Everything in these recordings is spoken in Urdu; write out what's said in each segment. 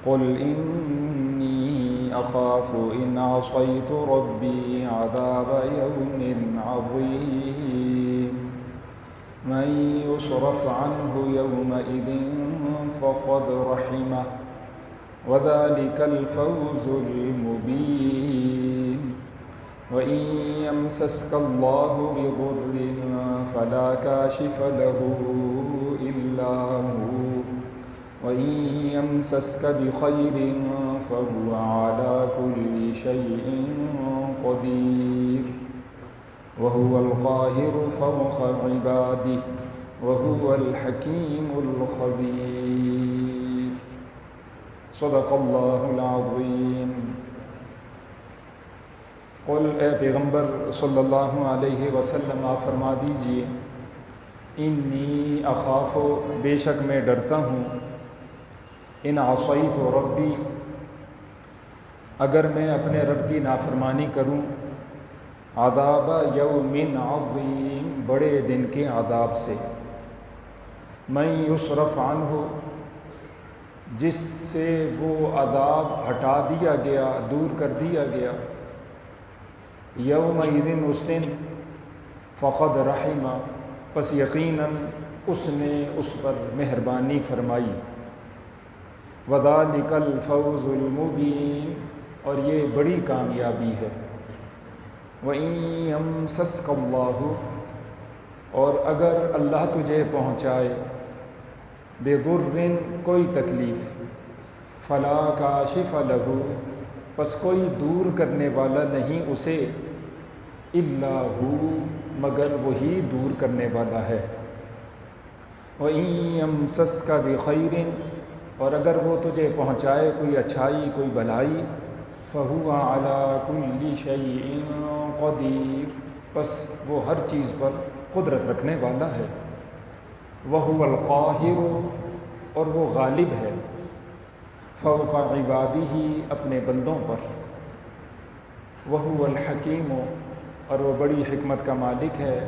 قل إني أخاف إن عصيت ربي عذاب يوم عظيم من يصرف عنه يومئذ فقد رحمه وذلك الفوز المبين وإن يمسسك الله بضر فلا كاشف له إلا هو وإن يمسسك بخير فهو على كل شيء قدير وهو القاهر فوق عباده وهو الحكيم الخبير صدق اللہ العظیم۔ قل اے پیغمبر صلی اللہ علیہ وسلم آپ فرما دیجئے، انی اخاف، بے شک میں ڈرتا ہوں، ان عصیت ربی، اگر میں اپنے رب کی نافرمانی کروں، عذاب یوم عظیم، بڑے دن کے عذاب سے، من یصرف عنہ، جس سے وہ عذاب ہٹا دیا گیا، دور کر دیا گیا، یومئذ، اس دن، فقد رحمہ، پس یقیناً اس نے اس پر مہربانی فرمائی، وذالک الفوز المبین، اور یہ بڑی کامیابی ہے، وَإِن يَمْسَسْكَ اللَّهُ، اور اگر اللہ تجھے پہنچائے، بِضُرٍّ، کوئی تکلیف، فَلَا كَاشِفَ لَهُ، پس کوئی دور کرنے والا نہیں اسے، إِلَّا هُوَ، مگر وہی دور کرنے والا ہے، وَإِن يَمْسَسْكَ بِخَيْرٍ، اور اگر وہ تجھے پہنچائے کوئی اچھائی، کوئی بھلائی، فَهُوَ عَلَى كُلِّ شَيْءٍ قدیر، پس وہ ہر چیز پر قدرت رکھنے والا ہے، وَهُوَ الْقَاهِرُ، اور وہ غالب ہے، فَوْقَ عِبَادِهِ، اپنے بندوں پر، وَهُوَ الْحَكِيمُ، اور وہ بڑی حکمت کا مالک ہے،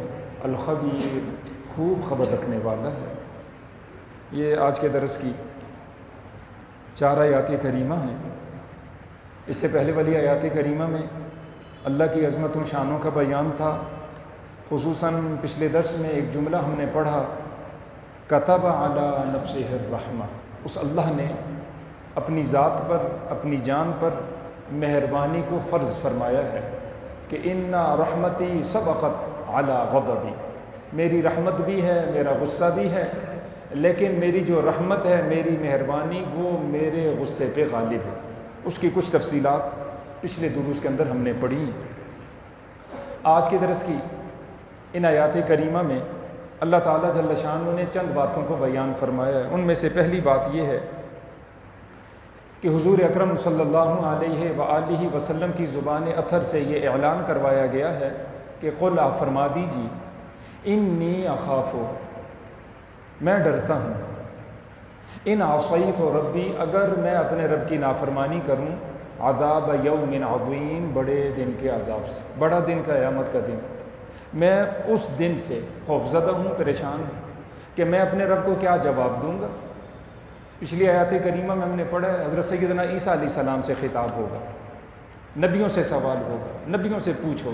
الخبیر، خوب خبر رکھنے والا ہے۔ یہ آج کے درس کی 4 آیات کریمہ ہیں۔ اس سے پہلے والی آیات کریمہ میں اللہ کی عظمت و شانوں کا بیان تھا، خصوصاً پچھلے درس میں ایک جملہ ہم نے پڑھا، کتب علی نفسہ الرحمہ، اس اللہ نے اپنی ذات پر، اپنی جان پر مہربانی کو فرض فرمایا ہے کہ ان رحمتی سبقت علی غضبی، میری رحمت بھی ہے، میرا غصہ بھی ہے، لیکن میری جو رحمت ہے، میری مہربانی، وہ میرے غصے پہ غالب ہے۔ اس کی کچھ تفصیلات پچھلے دروس کے اندر ہم نے پڑھی۔ آج کے درس کی ان آیات کریمہ میں اللہ تعالیٰ جل شانہ نے چند باتوں کو بیان فرمایا ہے۔ ان میں سے پہلی بات یہ ہے کہ حضور اکرم صلی اللہ علیہ وآلہ وسلم کی زبان اطہر سے یہ اعلان کروایا گیا ہے کہ قل، آپ فرما دیجیے، انی اخاف، میں ڈرتا ہوں، ان عصیت ربی، اگر میں اپنے رب کی نافرمانی کروں، عذاب یوم عظیم، بڑے دن کے عذاب سے، بڑا دن قیامت کا دن، میں اس دن سے خوفزدہ ہوں، پریشان ہوں کہ میں اپنے رب کو کیا جواب دوں گا۔ پچھلی آیات کریمہ میں ہم نے پڑھا ہے، حضرت سیدنا عیسیٰ علیہ السلام سے خطاب ہوگا، نبیوں سے سوال ہوگا، نبیوں سے پوچھو،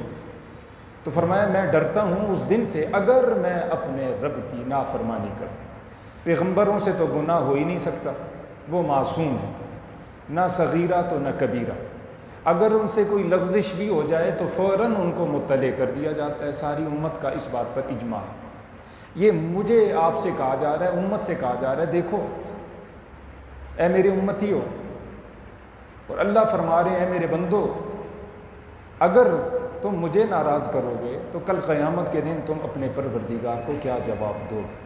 تو فرمایا میں ڈرتا ہوں اس دن سے اگر میں اپنے رب کی نافرمانی کروں۔ پیغمبروں سے تو گناہ ہو ہی نہیں سکتا، وہ معصوم ہیں، نہ صغیرہ تو نہ کبیرہ، اگر ان سے کوئی لغزش بھی ہو جائے تو فوراً ان کو مطلع کر دیا جاتا ہے۔ ساری امت کا اس بات پر اجماع ہے۔ یہ مجھے آپ سے کہا جا رہا ہے، امت سے کہا جا رہا ہے، دیکھو اے میرے امتیو، اور اللہ فرما رہے ہیں، اے میرے بندو، اگر تم مجھے ناراض کرو گے تو کل قیامت کے دن تم اپنے پروردگار کو کیا جواب دو گے۔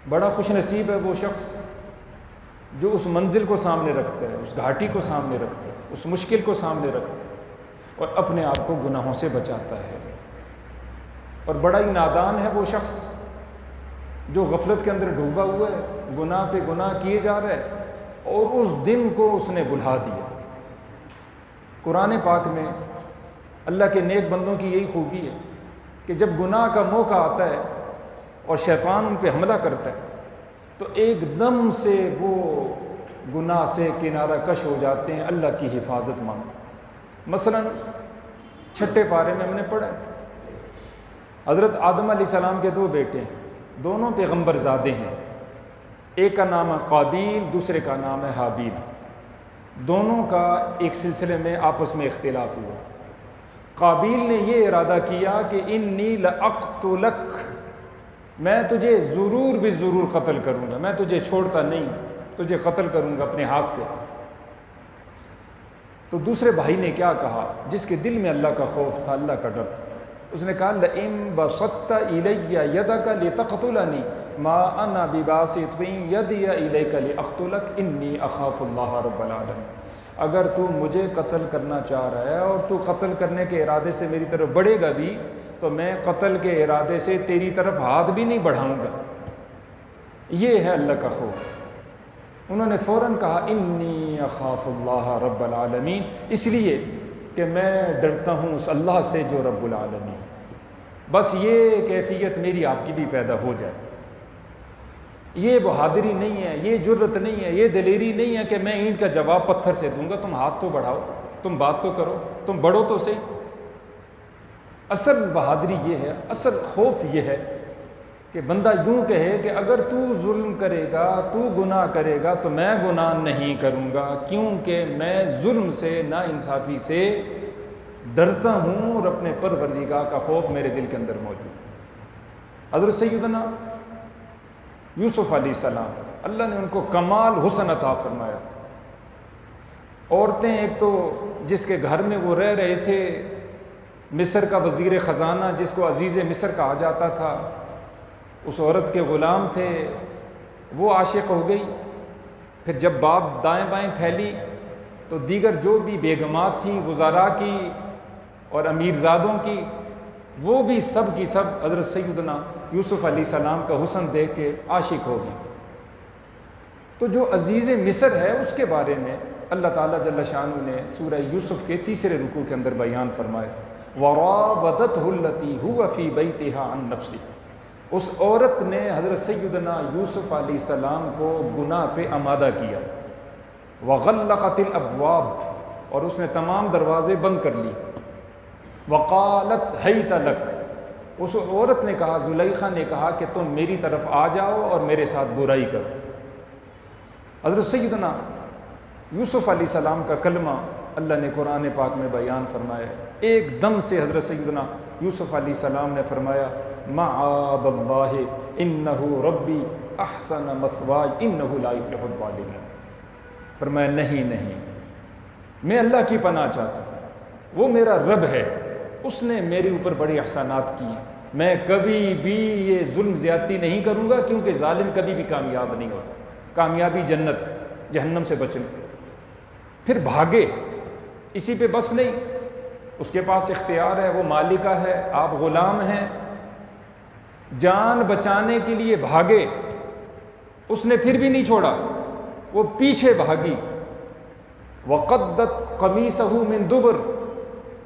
بڑا خوش نصیب ہے وہ شخص جو اس منزل کو سامنے رکھتا ہے، اس گھاٹی کو سامنے رکھتا ہے، اس مشکل کو سامنے رکھتا ہے اور اپنے آپ کو گناہوں سے بچاتا ہے۔ اور بڑا ہی نادان ہے وہ شخص جو غفلت کے اندر ڈوبا ہوا ہے، گناہ پہ گناہ کیے جا رہا ہے اور اس دن کو اس نے بھلا دیا۔ قرآن پاک میں اللہ کے نیک بندوں کی یہی خوبی ہے کہ جب گناہ کا موقع آتا ہے اور شیطان ان پہ حملہ کرتا ہے تو ایک دم سے وہ گناہ سے کنارہ کش ہو جاتے ہیں، اللہ کی حفاظت مانگتے ہیں۔ مثلاً چھٹے پارے میں ہم نے پڑھا ہے، حضرت آدم علیہ السلام کے 2 بیٹے ہیں، دونوں پیغمبر زادے ہیں، ایک کا نام ہے قابیل، دوسرے کا نام ہے حابیل۔ دونوں کا ایک سلسلے میں آپس میں اختلاف ہوا۔ قابیل نے یہ ارادہ کیا کہ انی لأقتلک، میں تجھے ضرور بھی ضرور قتل کروں گا، میں تجھے چھوڑتا نہیں، تجھے قتل کروں گا اپنے ہاتھ سے۔ تو دوسرے بھائی نے کیا کہا، جس کے دل میں اللہ کا خوف تھا، اللہ کا ڈر تھا، اس نے کہا لئن بسطت الی یدک لتقتلنی ما انا بباسط یدی الیک لاقتلک انی اخاف اللہ رب العالمین۔ اگر تو مجھے قتل کرنا چاہ رہا ہے اور تو قتل کرنے کے ارادے سے میری طرف بڑھے گا بھی، تو میں قتل کے ارادے سے تیری طرف ہاتھ بھی نہیں بڑھاؤں گا۔ یہ ہے اللہ کا خوف۔ انہوں نے فوراً کہا انی اخاف اللہ رب العالمین، اس لیے کہ میں ڈرتا ہوں اس اللہ سے جو رب العالمین، بس یہ کیفیت میری آپ کی بھی پیدا ہو جائے۔ یہ بہادری نہیں ہے، یہ جرت نہیں ہے، یہ دلیری نہیں ہے کہ میں اینٹ کا جواب پتھر سے دوں گا، تم ہاتھ تو بڑھاؤ، تم بات تو کرو، تم بڑھو تو صحیح۔ اصل بہادری یہ ہے، اصل خوف یہ ہے کہ بندہ یوں کہے کہ اگر تو ظلم کرے گا، تو گناہ کرے گا تو میں گناہ نہیں کروں گا، کیونکہ میں ظلم سے، ناانصافی سے ڈرتا ہوں اور اپنے پروردگار کا خوف میرے دل کے اندر موجود ہے۔ حضرت سیدنا یوسف علیہ السلام، اللہ نے ان کو کمال حسن عطا فرمایا تھا۔ عورتیں ایک تو جس کے گھر میں وہ رہ رہے تھے، مصر کا وزیر خزانہ جس کو عزیز مصر کہا جاتا تھا، اس عورت کے غلام تھے، وہ عاشق ہو گئی۔ پھر جب بات دائیں بائیں پھیلی تو دیگر جو بھی بیگمات تھیں وزراء کی اور امیرزادوں کی، وہ بھی سب کی سب حضرت سیدنا یوسف علیہ السلام کا حسن دیکھ کے عاشق ہو گئی۔ تو جو عزیز مصر ہے اس کے بارے میں اللہ تعالیٰ جل شانہ نے سورہ یوسف کے 3 رکوع کے اندر بیان فرمایا، وَرَاوَدَتْهُ الَّتِي هُوَ فِي بَيْتِهَا عَن نَفْسِهِ، اس عورت نے حضرت سیدنا یوسف علیہ السلام کو گناہ پہ آمادہ کیا۔ وَغَلَّقَتِ الْأَبْوَابِ، اور اس نے تمام دروازے بند کر لی۔ وَقَالَتْ هَيْتَ لَكَ، اس عورت نے کہا، زلیخا نے کہا کہ تم میری طرف آ جاؤ اور میرے ساتھ برائی کرو۔ حضرت سیدنا یوسف علیہ السلام کا کلمہ اللہ نے قرآن پاک میں بیان فرمایا، ایک دم سے حضرت سیدنا یوسف علیہ السلام نے فرمایا معاذ اللہ انہ ربی احسن مثوائی انہ لا یفلح الظالمون، فرمایا نہیں، میں اللہ کی پناہ چاہتا ہوں، وہ میرا رب ہے، اس نے میرے اوپر بڑے احسانات کیے، میں کبھی بھی یہ ظلم زیادتی نہیں کروں گا، کیونکہ ظالم کبھی بھی کامیاب نہیں ہوتا، کامیابی جنت، جہنم سے بچنا۔ پھر بھاگے، اسی پہ بس نہیں، اس کے پاس اختیار ہے، وہ مالکہ ہے، آپ غلام ہیں، جان بچانے کے لیے بھاگے، اس نے پھر بھی نہیں چھوڑا، وہ پیچھے بھاگی۔ وَقَدَّتْ قَمِيصَهُ مِن دُبُرٍ،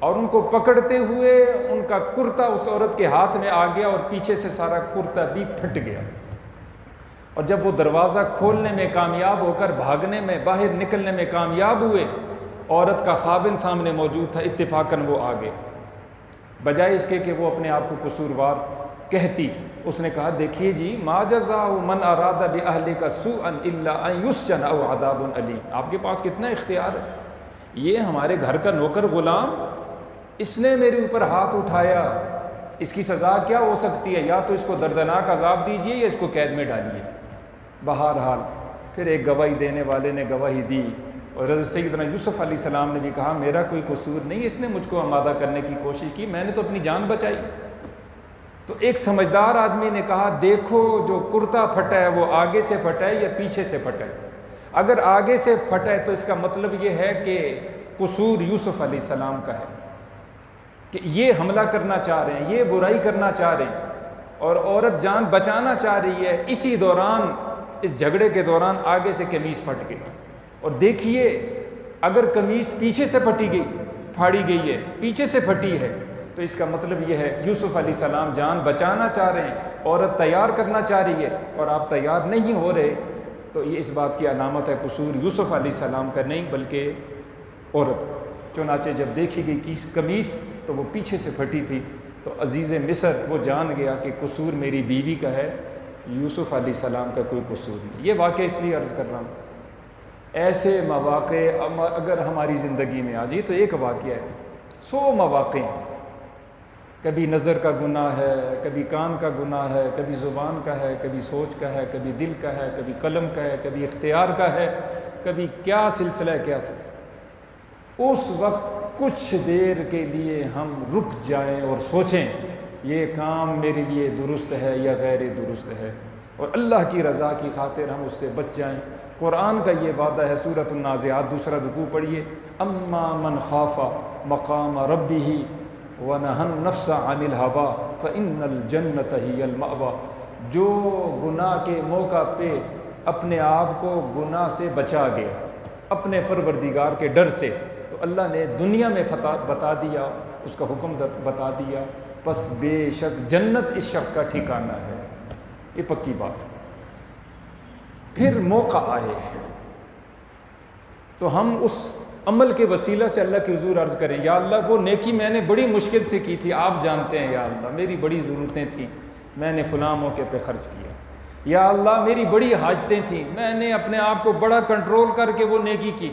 اور ان کو پکڑتے ہوئے ان کا کرتا اس عورت کے ہاتھ میں آ گیا اور پیچھے سے سارا کرتا بھی پھٹ گیا۔ اور جب وہ دروازہ کھولنے میں کامیاب ہو کر بھاگنے میں، باہر نکلنے میں کامیاب ہوئے، عورت کا خاوند سامنے موجود تھا، اتفاقاً وہ آگے، بجائے اس کے کہ وہ اپنے آپ کو قصوروار کہتی، اس نے کہا دیکھیے جی، ما جزاء من اراد باہلک سوءا الا ان یسجن او عذاب الیم، آپ کے پاس کتنا اختیار ہے، یہ ہمارے گھر کا نوکر غلام، اس نے میرے اوپر ہاتھ اٹھایا، اس کی سزا کیا ہو سکتی ہے، یا تو اس کو دردناک عذاب دیجیے یا اس کو قید میں ڈالیے۔ بہرحال پھر ایک گواہی دینے والے نے گواہی دی، اور حضرت سیدنا یوسف علیہ السلام نے بھی کہا میرا کوئی قصور نہیں، اس نے مجھ کو آمادہ کرنے کی کوشش کی، میں نے تو اپنی جان بچائی۔ تو ایک سمجھدار آدمی نے کہا دیکھو جو کرتا پھٹا ہے وہ آگے سے پھٹا ہے یا پیچھے سے پھٹا ہے، اگر آگے سے پھٹا ہے تو اس کا مطلب یہ ہے کہ قصور یوسف علیہ السلام کا ہے، کہ یہ حملہ کرنا چاہ رہے ہیں، یہ برائی کرنا چاہ رہے ہیں، اور عورت جان بچانا چاہ رہی ہے، اسی دوران، اس جھگڑے کے دوران آگے سے قمیص پھٹ گئی۔ اور دیکھیے اگر قمیص پیچھے سے پھاڑی گئی ہے، پیچھے سے پھٹی ہے، تو اس کا مطلب یہ ہے یوسف علیہ السلام جان بچانا چاہ رہے ہیں، عورت تیار کرنا چاہ رہی ہے اور آپ تیار نہیں ہو رہے، تو یہ اس بات کی علامت ہے قصور یوسف علیہ السلام کا نہیں بلکہ عورت کا۔ چنانچہ جب دیکھی گئی قمیص تو وہ پیچھے سے پھٹی تھی، تو عزیز مصر وہ جان گیا کہ قصور میری بیوی کا ہے، یوسف علیہ السلام کا کوئی قصور نہیں۔ یہ واقعہ اس لیے عرض کر رہا ہوں، ایسے مواقع اگر ہماری زندگی میں آ جائے تو ایک واقعہ ہے، 100 مواقع ہیں، کبھی نظر کا گناہ ہے، کبھی کان کا گناہ ہے، کبھی زبان کا ہے، کبھی سوچ کا ہے، کبھی دل کا ہے، کبھی قلم کا ہے، کبھی اختیار کا ہے، کبھی کیا سلسلہ ہے، کیا سلسلہ۔ اس وقت کچھ دیر کے لیے ہم رک جائیں اور سوچیں یہ کام میرے لیے درست ہے یا غیر درست ہے، اور اللہ کی رضا کی خاطر ہم اس سے بچ جائیں۔ قرآن کا یہ وعدہ ہے، سورۃ النازعات 2 رکوع پڑھیے، اما من خاف مقام ربہ ونہى النفس عن الہویٰ فإن الجنة ہی المأویٰ۔ جو گناہ کے موقع پہ اپنے آپ کو گناہ سے بچا گیا اپنے پروردگار کے ڈر سے، تو اللہ نے دنیا میں بتا دیا، اس کا حکم بتا دیا، پس بے شک جنت اس شخص کا ٹھکانہ ہے، یہ پکی بات ہے۔ پھر موقع آئے تو ہم اس عمل کے وسیلہ سے اللہ کے حضور عرض کریں، یا اللہ وہ نیکی میں نے بڑی مشکل سے کی تھی، آپ جانتے ہیں یا اللہ میری بڑی ضرورتیں تھیں، میں نے فلاں موقع پہ خرچ کیا، یا اللہ میری بڑی حاجتیں تھیں، میں نے اپنے آپ کو بڑا کنٹرول کر کے وہ نیکی کی،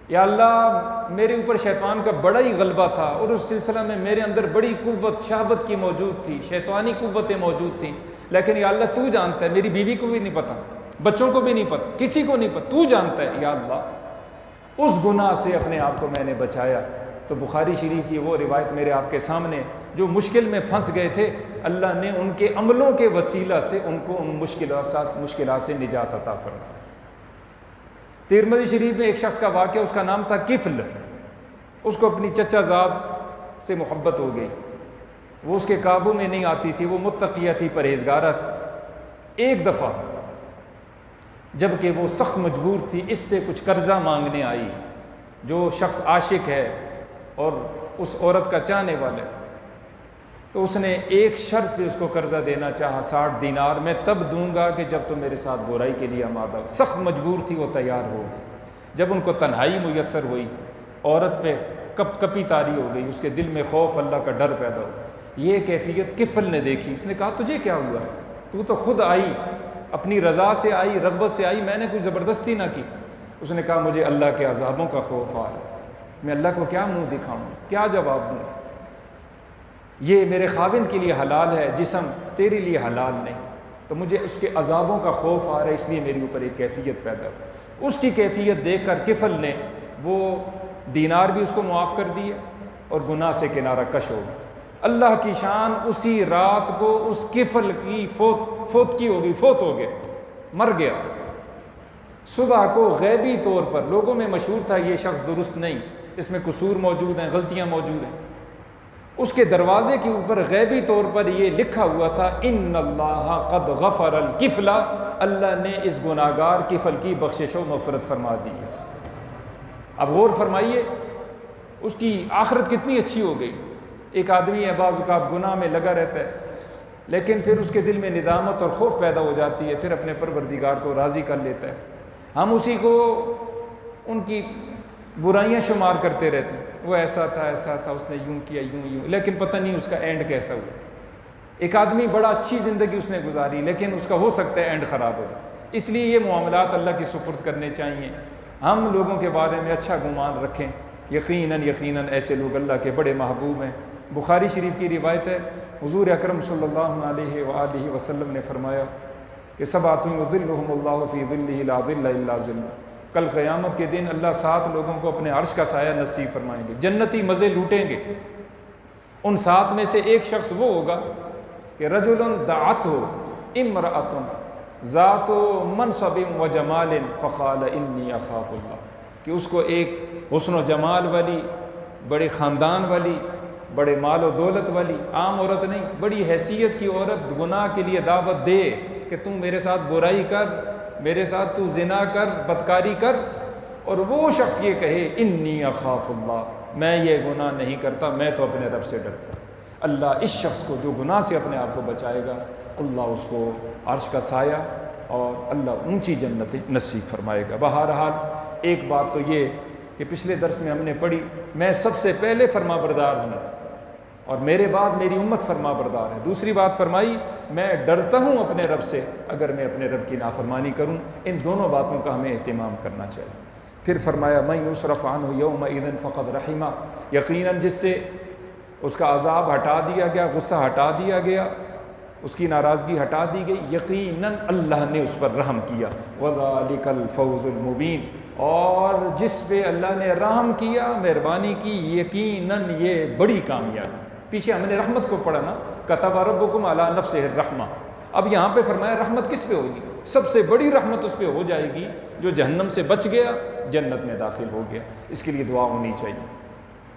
یا اللہ میرے اوپر شیطان کا بڑا ہی غلبہ تھا، اور اس سلسلہ میں میرے اندر بڑی قوت شہوت کی موجود تھی، شیطانی قوتیں موجود تھیں، لیکن یا اللہ تو جانتا ہے، میری بیوی کو بھی نہیں پتہ، بچوں کو بھی نہیں پتہ، کسی کو نہیں پتہ، تو جانتا ہے یا اللہ۔ اس گناہ سے اپنے آپ کو میں نے بچایا۔ تو بخاری شریف کی وہ روایت میرے آپ کے سامنے، جو مشکل میں پھنس گئے تھے، اللہ نے ان کے عملوں کے وسیلہ سے ان کو ان مشکلات سے نجات عطا فرمائی۔ ترمذی شریف میں ایک شخص کا واقعہ، اس کا نام تھا کفل، اس کو اپنی چچا زاد سے محبت ہو گئی، وہ اس کے قابو میں نہیں آتی تھی، وہ متقیہ تھی، پرہیزگارہ تھی۔ ایک دفعہ جب کہ وہ سخت مجبور تھی، اس سے کچھ قرضہ مانگنے آئی، جو شخص عاشق ہے اور اس عورت کا چاہنے والا ہے، تو اس نے ایک شرط پہ اس کو قرضہ دینا چاہا، 60 دینار، میں تب دوں گا کہ جب تم میرے ساتھ برائی کے لیے آمادہ ہو۔ سخت مجبور تھی، وہ تیار ہو گئی۔ جب ان کو تنہائی میسر ہوئی، عورت پہ کپ کپی طاری ہو گئی، اس کے دل میں خوف اللہ کا ڈر پیدا ہو۔ یہ کیفیت کفل نے دیکھی، اس نے کہا تجھے کیا ہوا، تو خود آئی، اپنی رضا سے آئی، رغبت سے آئی، میں نے کوئی زبردستی نہ کی۔ اس نے کہا مجھے اللہ کے عذابوں کا خوف آیا، میں اللہ کو کیا منہ دکھاؤں، کیا جواب دوں، یہ میرے خاوند کے لیے حلال ہے جسم، تیرے لیے حلال نہیں، تو مجھے اس کے عذابوں کا خوف آ رہا ہے، اس لیے میری اوپر ایک کیفیت پیدا ہو۔ اس کی کیفیت دیکھ کر کفل نے وہ دینار بھی اس کو معاف کر دیے اور گناہ سے کنارہ کش ہو گیا۔ اللہ کی شان، اسی رات کو اس کفل کی فوت ہو گیا، مر گیا۔ صبح کو غیبی طور پر لوگوں میں مشہور تھا یہ شخص درست نہیں، اس میں قصور موجود ہیں، غلطیاں موجود ہیں۔ اس کے دروازے کے اوپر غیبی طور پر یہ لکھا ہوا تھا، ان اللہ قد غفر الکفل، اللہ نے اس گناہگار کفل کی بخشش و مغفرت فرما دی ہے۔ اب غور فرمائیے اس کی آخرت کتنی اچھی ہو گئی۔ ایک آدمی ہے بعض اوقات گناہ میں لگا رہتا ہے، لیکن پھر اس کے دل میں ندامت اور خوف پیدا ہو جاتی ہے، پھر اپنے پروردگار کو راضی کر لیتا ہے۔ ہم اسی کو ان کی برائیاں شمار کرتے رہتے ہیں، وہ ایسا تھا، اس نے یوں کیا، یوں، لیکن پتہ نہیں اس کا اینڈ کیسا ہوا۔ ایک آدمی بڑا اچھی زندگی اس نے گزاری، لیکن اس کا ہو سکتا ہے اینڈ خراب ہو جائے۔ اس لیے یہ معاملات اللہ کی سپرد کرنے چاہیے۔ ہم لوگوں کے بارے میں اچھا گمان رکھیں، یقیناً ایسے لوگ اللہ کے بڑے محبوب ہیں۔ بخاری شریف کی روایت ہے، حضور اکرم صلی اللہ علیہ وآلہ وسلم نے فرمایا کہ سبعۃ یظلھم اللہ فی ظلہ لا ظل الا ظلہ، کل قیامت کے دن اللہ 7 لوگوں کو اپنے عرش کا سایہ نصیب فرمائیں گے، جنتی مزے لوٹیں گے۔ ان 7 میں سے ایک شخص وہ ہوگا کہ رجل دعتہ امرأۃ ذات منصب و جمال فقال انی اخاف اللہ، کہ اس کو ایک حسن و جمال والی، بڑے خاندان والی، بڑے مال و دولت والی، عام عورت نہیں، بڑی حیثیت کی عورت گناہ کے لیے دعوت دے کہ تم میرے ساتھ برائی کر، میرے ساتھ تو زنا کر، بدکاری کر، اور وہ شخص یہ کہے انی اخاف اللہ، میں یہ گناہ نہیں کرتا، میں تو اپنے رب سے ڈرتا۔ اللہ اس شخص کو جو گناہ سے اپنے آپ کو بچائے گا، اللہ اس کو عرش کا سایہ اور اللہ اونچی جنتیں نصیب فرمائے گا۔ بہرحال ایک بات تو یہ کہ پچھلے درس میں ہم نے پڑھی، میں سب سے پہلے فرما بردار ہوں اور میرے بعد میری امت فرما بردار ہے۔ دوسری بات فرمائی، میں ڈرتا ہوں اپنے رب سے اگر میں اپنے رب کی نافرمانی کروں۔ ان دونوں باتوں کا ہمیں اہتمام کرنا چاہیے۔ پھر فرمایا من یصرف عنہ یومئذ فقد رحمہ، یقیناً جس سے اس کا عذاب ہٹا دیا گیا، غصہ ہٹا دیا گیا، اس کی ناراضگی ہٹا دی گئی، یقیناً اللہ نے اس پر رحم کیا۔ وذالک الفوز المبین، اور جس پہ اللہ نے رحم کیا، مہربانی کی، یقیناً یہ بڑی کامیابی۔ پیچھے ہم نے رحمت کو پڑھا نا، کتب ربکم علی نفسہ الرحمہ، اب یہاں پہ فرمایا رحمت کس پہ ہوگی؟ سب سے بڑی رحمت اس پہ ہو جائے گی جو جہنم سے بچ گیا، جنت میں داخل ہو گیا۔ اس کے لیے دعا ہونی چاہیے،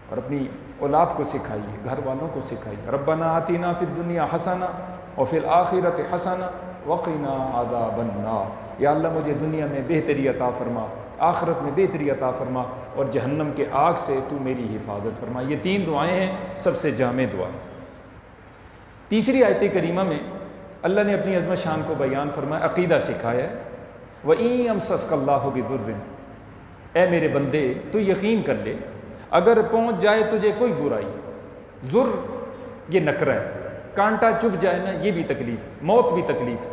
اور اپنی اولاد کو سکھائیے، گھر والوں کو سکھائیے، ربنا آتنا فی الدنیا حسنہ وفی الآخرۃ حسنہ وقنا عذاب النار، یا اللہ مجھے دنیا میں بہتری عطا فرما، آخرت میں بہتری عطا فرما، اور جہنم کے آگ سے تو میری حفاظت فرما۔ یہ 3 دعائیں ہیں، سب سے جامع دعا۔ تیسری آیت کریمہ میں اللہ نے اپنی عظمت شان کو بیان فرمایا، عقیدہ سکھایا ہے۔ وَإِن يَمْسَسْكَ اللَّهُ بِضُرٍّ، اے میرے بندے تو یقین کر لے اگر پہنچ جائے تجھے کوئی برائی، ضر یہ نکرہ ہے، کانٹا چبھ جائے نا یہ بھی تکلیف، موت بھی تکلیف،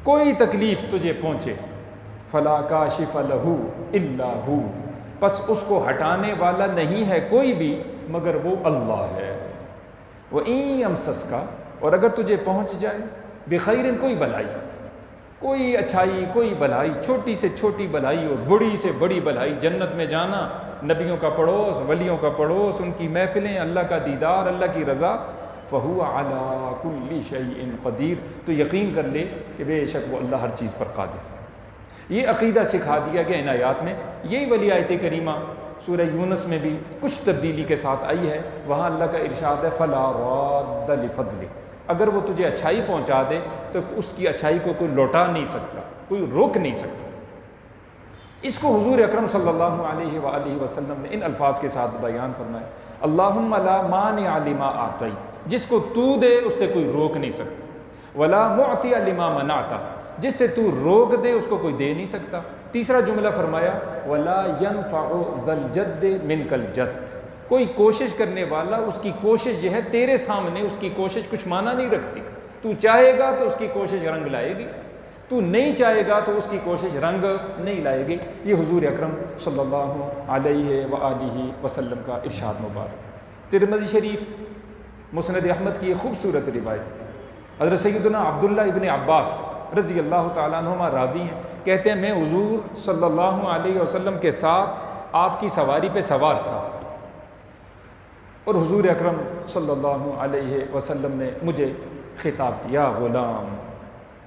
کوئی تکلیف تجھے پہنچے، فَلَا كَاشِفَ لَهُ إِلَّا هُوَ، پس اس کو ہٹانے والا نہیں ہے کوئی بھی مگر وہ اللہ ہے۔ وَإِن يَمْسَسْكَ، اور اگر تجھے پہنچ جائے، بخیر کوئی بھلائی، کوئی اچھائی، کوئی بھلائی، چھوٹی سے چھوٹی بھلائی اور بڑی سے بڑی بھلائی، جنت میں جانا، نبیوں کا پڑوس، ولیوں کا پڑوس، ان کی محفلیں، اللہ کا دیدار، اللہ کی رضا، فَهُوَ عَلَىٰ كُلِّ شَيْءٍ قَدِيرٌ، تو یقین کر لے کہ بے شک وہ اللہ ہر چیز پر قادر ہے۔ یہ عقیدہ سکھا دیا گیا ان آیات میں۔ یہی والی آیت کریمہ سورہ یونس میں بھی کچھ تبدیلی کے ساتھ آئی ہے، وہاں اللہ کا ارشاد ہے فَلَا رَادَّ لِفَضْلِهِ، اگر وہ تجھے اچھائی پہنچا دے تو اس کی اچھائی کو کوئی لوٹا نہیں سکتا، کوئی روک نہیں سکتا۔ اس کو حضور اکرم صلی اللہ علیہ وآلہ وسلم نے ان الفاظ کے ساتھ بیان فرمایا، اللہم لا مانع لما اعطیت، جس کو تو دے اس سے کوئی روک نہیں سکتا، ولا معطی لما منعت، جس سے تو روک دے اس کو کوئی دے نہیں سکتا۔ تیسرا جملہ فرمایا ولا ينفع ذا الجد منک الجد، کوئی کوشش کرنے والا اس کی کوشش جو ہے تیرے سامنے اس کی کوشش کچھ معنی نہیں رکھتی، تو چاہے گا تو اس کی کوشش رنگ لائے گی، تو نہیں چاہے گا تو اس کی کوشش رنگ نہیں لائے گی۔ یہ حضور اکرم صلی اللہ علیہ وآلہ وسلم کا ارشاد مبارک۔ ترمذی شریف مسند احمد کی ایک خوبصورت روایت، حضرت سیدنا عبداللہ ابن عباس رضی اللہ تعالیٰ عنہما راوی ہیں، کہتے ہیں میں حضور صلی اللہ علیہ وسلم کے ساتھ آپ کی سواری پہ سوار تھا، اور حضور اکرم صلی اللہ علیہ وسلم نے مجھے خطاب کیا، غلام،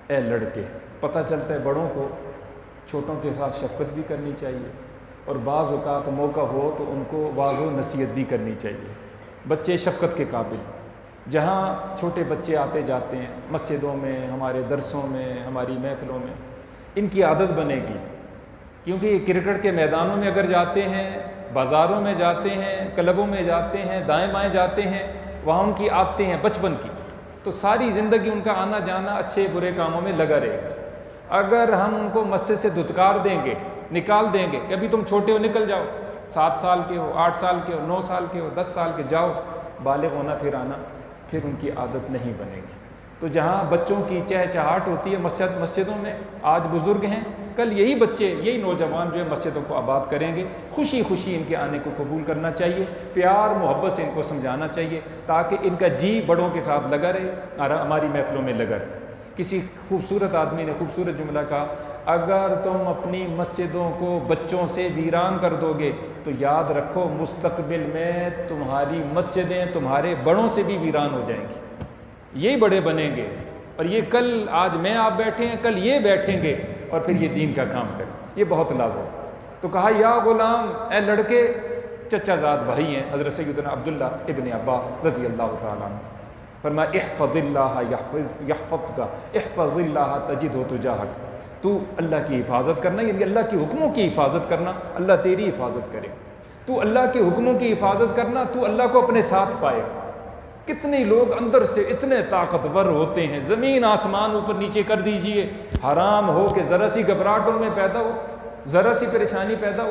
اے لڑکے۔ پتہ چلتا ہے بڑوں کو چھوٹوں کے ساتھ شفقت بھی کرنی چاہیے، اور بعض اوقات موقع ہو تو ان کو واعظ و نصیحت بھی کرنی چاہیے۔ بچے شفقت کے قابل، جہاں چھوٹے بچے آتے جاتے ہیں مسجدوں میں، ہمارے درسوں میں، ہماری محفلوں میں، ان کی عادت بنے گی، کیونکہ یہ کرکٹ کے میدانوں میں اگر جاتے ہیں، بازاروں میں جاتے ہیں، کلبوں میں جاتے ہیں، دائیں بائیں جاتے ہیں، وہاں ان کی عادتیں ہیں بچپن کی، تو ساری زندگی ان کا آنا جانا اچھے برے کاموں میں لگا رہے گا۔ اگر ہم ان کو مسجد سے دھتکار دیں گے، نکال دیں گے کہ ابھی تم چھوٹے ہو نکل جاؤ، 7 سال کے ہو، 8 سال کے ہو، 9 سال کے ہو، 10 سال کے، جاؤ، بالغ ہونا پھر آنا، پھر ان کی عادت نہیں بنے گی۔ تو جہاں بچوں کی چہچہاٹ ہوتی ہے مسجدوں میں، آج بزرگ ہیں، کل یہی بچے، یہی نوجوان جو ہے مسجدوں کو آباد کریں گے۔ خوشی خوشی ان کے آنے کو قبول کرنا چاہیے، پیار محبت سے ان کو سمجھانا چاہیے، تاکہ ان کا جی بڑوں کے ساتھ لگا رہے، ہماری محفلوں میں لگا رہے۔ کسی خوبصورت آدمی نے خوبصورت جملہ کہا، اگر تم اپنی مسجدوں کو بچوں سے ویران کر دو گے تو یاد رکھو مستقبل میں تمہاری مسجدیں تمہارے بڑوں سے بھی ویران ہو جائیں گی، یہی بڑے بنیں گے، اور یہ کل آج میں آپ بیٹھے ہیں، کل یہ بیٹھیں گے اور پھر یہ دین کا کام کریں، یہ بہت لازم۔ تو کہا یا غلام، اے لڑکے، چچا زاد بھائی ہیں حضرت سیدنا عبداللہ ابن عباس رضی اللہ تعالیٰ عنہ، فرمایا احفظ اللہ یحفظک، احفظ اللہ تجدہ تجاہک، تو اللہ کی حفاظت کرنا، یعنی اللہ کے حکموں کی حفاظت کرنا، اللہ تیری حفاظت کرے، تو اللہ کے حکموں کی حفاظت کرنا، تو اللہ کو اپنے ساتھ پائے۔ کتنے لوگ اندر سے اتنے طاقتور ہوتے ہیں، زمین آسمان اوپر نیچے کر دیجئے، حرام ہو کہ ذرا سی گھبراہٹ ان میں پیدا ہو، ذرا سی پریشانی پیدا ہو،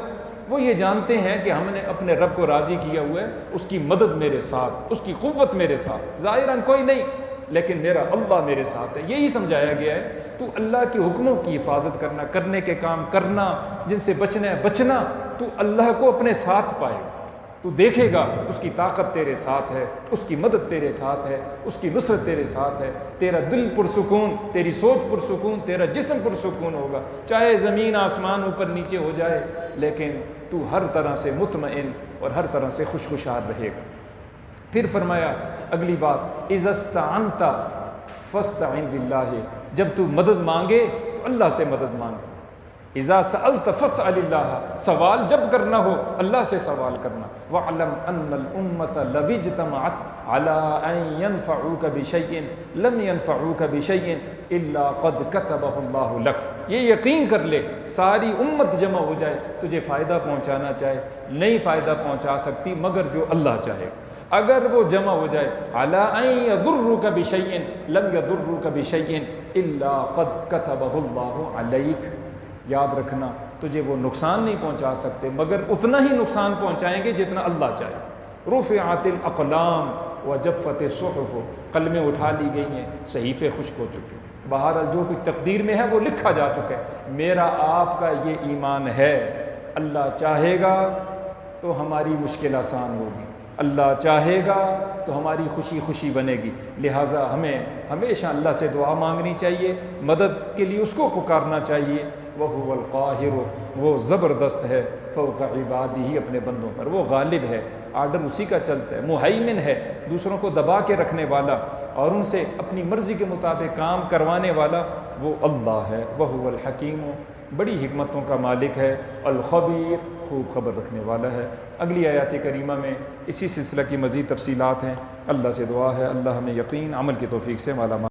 وہ یہ جانتے ہیں کہ ہم نے اپنے رب کو راضی کیا ہوا ہے، اس کی مدد میرے ساتھ، اس کی قوت میرے ساتھ، ظاہراً کوئی نہیں لیکن میرا اللہ میرے ساتھ ہے۔ یہی سمجھایا گیا ہے، تو اللہ کے حکموں کی حفاظت کرنا، کرنے کے کام کرنا، جن سے بچنا ہے بچنا، تو اللہ کو اپنے ساتھ پائے گا، تو دیکھے گا اس کی طاقت تیرے ساتھ ہے، اس کی مدد تیرے ساتھ ہے، اس کی نصرت تیرے ساتھ ہے، تیرا دل پرسکون، تیری سوچ پرسکون، تیرا جسم پرسکون ہوگا، چاہے زمین آسمان اوپر نیچے ہو جائے، لیکن تو ہر طرح سے مطمئن اور ہر طرح سے خوشحال رہے گا۔ پھر فرمایا اگلی بات، اذا استعنت فاستعن باللہ، جب تو مدد مانگے تو اللہ سے مدد مانگے، اذا سألت فاسأل اللہ، سوال جب کرنا ہو اللہ سے سوال کرنا، وَاعْلَمْ أَنَّ الْأُمَّةَ لَوِ اجْتَمَعَتْ عَلَىٰ أَن يَنْفَعُوكَ بِشَيْءٍ لَمْ يَنْفَعُوكَ بِشَيْءٍ إِلَّا قَدْ كَتَبَهُ اللَّهُ لَكَ، یہ یقین کر لے ساری امت جمع ہو جائے تجھے فائدہ پہنچانا چاہے، نہیں فائدہ پہنچا سکتی مگر جو اللہ چاہے، اگر وہ جمع ہو جائے عَلَىٰ أَن يَضُرُّوكَ بِشَيْءٍ لَمْ يَضُرُّوكَ بِشَيْءٍ إِلَّا قَدْ كَتَبَهُ اللَّهُ عَلَيْكَ، یاد رکھنا تجھے وہ نقصان نہیں پہنچا سکتے مگر اتنا ہی نقصان پہنچائیں گے جتنا اللہ چاہے۔ رفعت الاقلام وجفت الصحف، قلمیں اٹھا لی گئی ہیں، صحیفے خشک ہو چکے، بہرحال جو کچھ تقدیر میں ہے وہ لکھا جا چکا ہے۔ میرا آپ کا یہ ایمان ہے، اللہ چاہے گا تو ہماری مشکل آسان ہوگی، اللہ چاہے گا تو ہماری خوشی خوشی بنے گی، لہٰذا ہمیں ہمیشہ اللہ سے دعا مانگنی چاہیے، مدد کے لیے اس کو پکارنا چاہیے۔ وَهُوَ الْقَاهِرُ، وہ زبردست ہے، فوق عبادہ، اپنے بندوں پر وہ غالب ہے، آرڈر اسی کا چلتا ہے، مہیمن ہے، دوسروں کو دبا کے رکھنے والا اور ان سے اپنی مرضی کے مطابق کام کروانے والا وہ اللہ ہے۔ وَهُوَ الْحَكِيمُ، بڑی حکمتوں کا مالک ہے، الخبیر، خوب خبر رکھنے والا ہے۔ اگلی آیات کریمہ میں اسی سلسلہ کی مزید تفصیلات ہیں۔ اللہ سے دعا ہے اللہ ہمیں یقین عمل کی توفیق سے مالا مال